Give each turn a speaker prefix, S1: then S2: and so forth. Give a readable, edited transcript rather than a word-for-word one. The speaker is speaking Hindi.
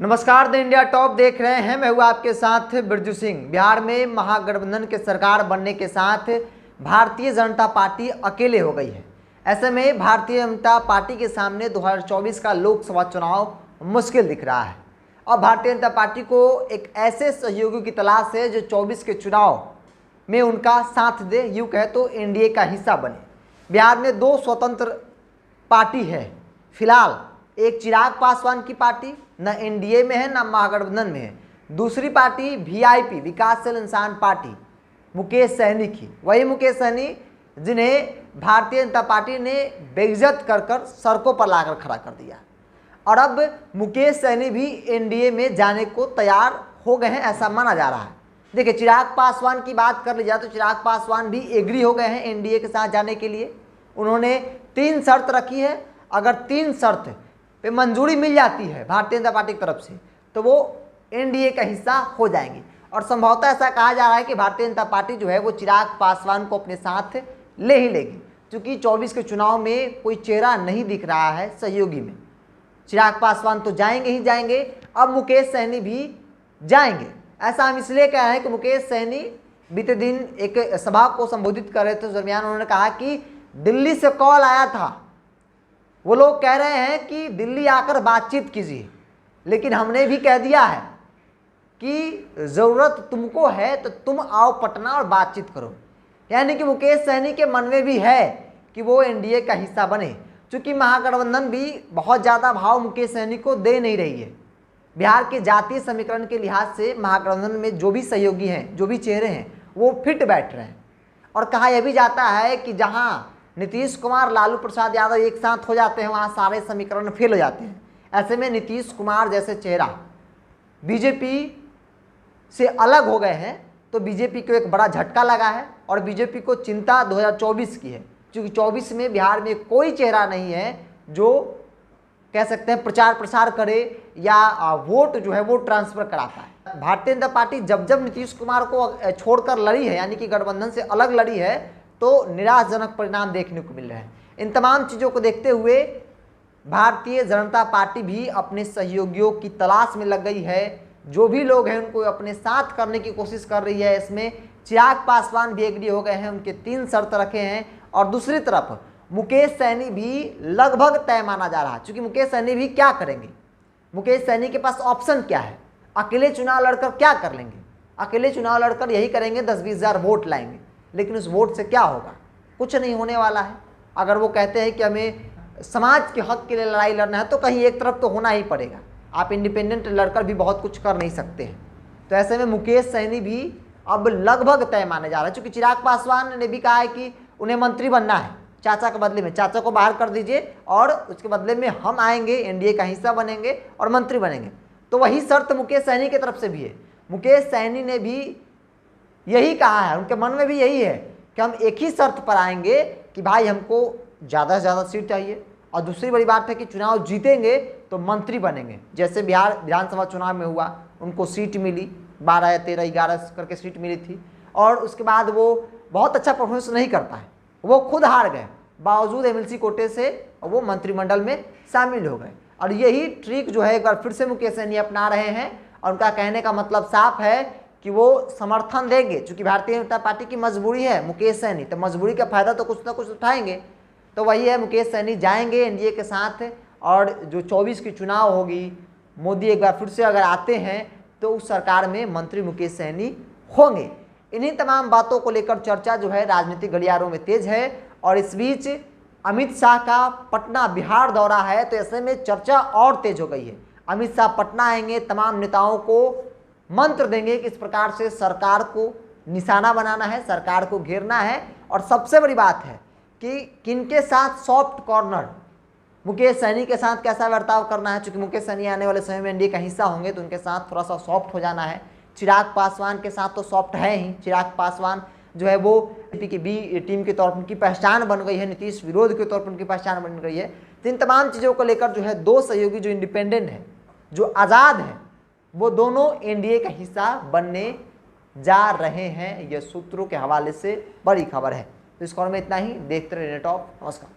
S1: नमस्कार, द इंडिया टॉप देख रहे हैं। मैं हूं आपके साथ बिरजू सिंह। बिहार में महागठबंधन के सरकार बनने के साथ भारतीय जनता पार्टी अकेले हो गई है। ऐसे में भारतीय जनता पार्टी के सामने 2024 का लोकसभा चुनाव मुश्किल दिख रहा है और भारतीय जनता पार्टी को एक ऐसे सहयोगी की तलाश है जो 24 के चुनाव में उनका साथ दे, यूँ कहे तो एनडीए का हिस्सा बने। बिहार में दो स्वतंत्र पार्टी है फिलहाल, एक चिराग पासवान की पार्टी न एनडीए में है न महागठबंधन में है। दूसरी पार्टी वीआईपी विकासशील इंसान पार्टी मुकेश सहनी की, वही मुकेश सहनी जिन्हें भारतीय जनता पार्टी ने बेइज्जत कर सड़कों पर लाकर खड़ा कर दिया। और अब मुकेश सहनी भी एनडीए में जाने को तैयार हो गए हैं, ऐसा माना जा रहा है। देखिए, चिराग पासवान की बात कर ली जाए तो चिराग पासवान भी एग्री हो गए हैं एनडीए के साथ जाने के लिए। उन्होंने 3 शर्त रखी है। अगर 3 शर्त पे मंजूरी मिल जाती है भारतीय जनता पार्टी की तरफ से तो वो एनडीए का हिस्सा हो जाएंगे। और संभवतः ऐसा कहा जा रहा है कि भारतीय जनता पार्टी जो है वो चिराग पासवान को अपने साथ ले ही लेगी, क्योंकि 24 के चुनाव में कोई चेहरा नहीं दिख रहा है सहयोगी में। चिराग पासवान तो जाएंगे ही जाएंगे, अब मुकेश सहनी भी जाएंगे। ऐसा हम इसलिए कह रहे हैं कि मुकेश सहनी बीते दिन एक सभा को संबोधित कर रहे थे, उस दरमियान उन्होंने कहा कि दिल्ली से कॉल आया था, वो लोग कह रहे हैं कि दिल्ली आकर बातचीत कीजिए, लेकिन हमने भी कह दिया है कि ज़रूरत तुमको है तो तुम आओ पटना और बातचीत करो। यानी कि मुकेश सहनी के मन में भी है कि वो एनडीए का हिस्सा बने, क्योंकि महागठबंधन भी बहुत ज़्यादा भाव मुकेश सहनी को दे नहीं रही है। बिहार के जातीय समीकरण के लिहाज से महागठबंधन में जो भी सहयोगी हैं, जो भी चेहरे हैं, वो फिट बैठ रहे हैं। और कहा यह भी जाता है कि जहाँ नीतीश कुमार लालू प्रसाद यादव एक साथ हो जाते हैं वहाँ सारे समीकरण फेल हो जाते हैं। ऐसे में नीतीश कुमार जैसे चेहरा बीजेपी से अलग हो गए हैं तो बीजेपी को एक बड़ा झटका लगा है और बीजेपी को चिंता 2024 की है, क्योंकि 24 में बिहार में कोई चेहरा नहीं है जो कह सकते हैं प्रचार प्रसार करे या वोट जो है वो ट्रांसफर कराता है। भारतीय जनता पार्टी जब जब नीतीश कुमार को छोड़कर लड़ी है, यानी कि गठबंधन से अलग लड़ी है, तो निराशजनक परिणाम देखने को मिल रहे हैं। इन तमाम चीज़ों को देखते हुए भारतीय जनता पार्टी भी अपने सहयोगियों की तलाश में लग गई है। जो भी लोग हैं उनको अपने साथ करने की कोशिश कर रही है। इसमें चिराग पासवान भी एग्री हो गए हैं, उनके 3 शर्त रखे हैं। और दूसरी तरफ मुकेश सहनी भी लगभग तय माना जा रहा है, क्योंकि मुकेश सहनी भी क्या करेंगे, मुकेश सहनी के पास ऑप्शन क्या है, अकेले चुनाव लड़कर क्या कर लेंगे। अकेले चुनाव लड़कर यही करेंगे 10-20 हज़ार वोट लाएंगे, लेकिन उस वोट से क्या होगा, कुछ नहीं होने वाला है। अगर वो कहते हैं कि हमें समाज के हक के लिए लड़ाई लड़ना है तो कहीं एक तरफ तो होना ही पड़ेगा। आप इंडिपेंडेंट लड़कर भी बहुत कुछ कर नहीं सकते हैं। तो ऐसे में मुकेश सहनी भी अब लगभग तय माने जा रहा है, क्योंकि चिराग पासवान ने भी कहा है कि उन्हें मंत्री बनना है चाचा के बदले में। चाचा को बाहर कर दीजिए और उसके बदले में हम आएंगे, एनडीए का हिस्सा बनेंगे और मंत्री बनेंगे। तो वही शर्त मुकेश सहनी की तरफ से भी है। मुकेश सहनी ने भी यही कहा है, उनके मन में भी यही है कि हम एक ही शर्त पर आएंगे कि भाई हमको ज़्यादा से ज़्यादा सीट चाहिए, और दूसरी बड़ी बात है कि चुनाव जीतेंगे तो मंत्री बनेंगे। जैसे बिहार विधानसभा चुनाव में हुआ, उनको सीट मिली 12 या 13 11 करके सीट मिली थी, और उसके बाद वो बहुत अच्छा परफॉर्मेंस नहीं करता है, वो खुद हार गए, बावजूद एमएलसी कोटे से वो मंत्रिमंडल में शामिल हो गए। और यही ट्रिक जो है एक बार फिर से मुकेश सहनी अपना रहे हैं, और उनका कहने का मतलब साफ है कि वो समर्थन देंगे, क्योंकि भारतीय जनता पार्टी की मजबूरी है मुकेश सहनी, तो मजबूरी का फायदा तो कुछ ना कुछ उठाएंगे। तो वही है, मुकेश सहनी जाएंगे एनडीए के साथ, और जो 24 की चुनाव होगी, मोदी एक बार फिर से अगर आते हैं तो उस सरकार में मंत्री मुकेश सहनी होंगे। इन्हीं तमाम बातों को लेकर चर्चा जो है राजनीतिक गलियारों में तेज है। और इस बीच अमित शाह का पटना बिहार दौरा है, तो ऐसे में चर्चा और तेज हो गई है। अमित शाह पटना आएंगे, तमाम नेताओं को मंत्र देंगे कि इस प्रकार से सरकार को निशाना बनाना है, सरकार को घेरना है। और सबसे बड़ी बात है कि किनके साथ सॉफ्ट कॉर्नर, मुकेश सहनी के साथ कैसा बर्ताव करना है, क्योंकि मुकेश सहनी आने वाले समय में एनडीए का हिस्सा होंगे तो उनके साथ थोड़ा सा सॉफ्ट हो जाना है। चिराग पासवान के साथ तो सॉफ्ट है ही, चिराग पासवान जो है वो की बी टीम के तौर पर उनकी पहचान बन गई है, नीतीश विरोध के तौर पर उनकी पहचान बन गई है। तो इन तमाम चीज़ों को लेकर जो है दो सहयोगी जो इंडिपेंडेंट हैं, जो आज़ाद हैं, वो दोनों एनडीए का हिस्सा बनने जा रहे हैं। यह सूत्रों के हवाले से बड़ी खबर है। तो इस खबर में इतना ही। देखते रहिए टॉप। नमस्कार।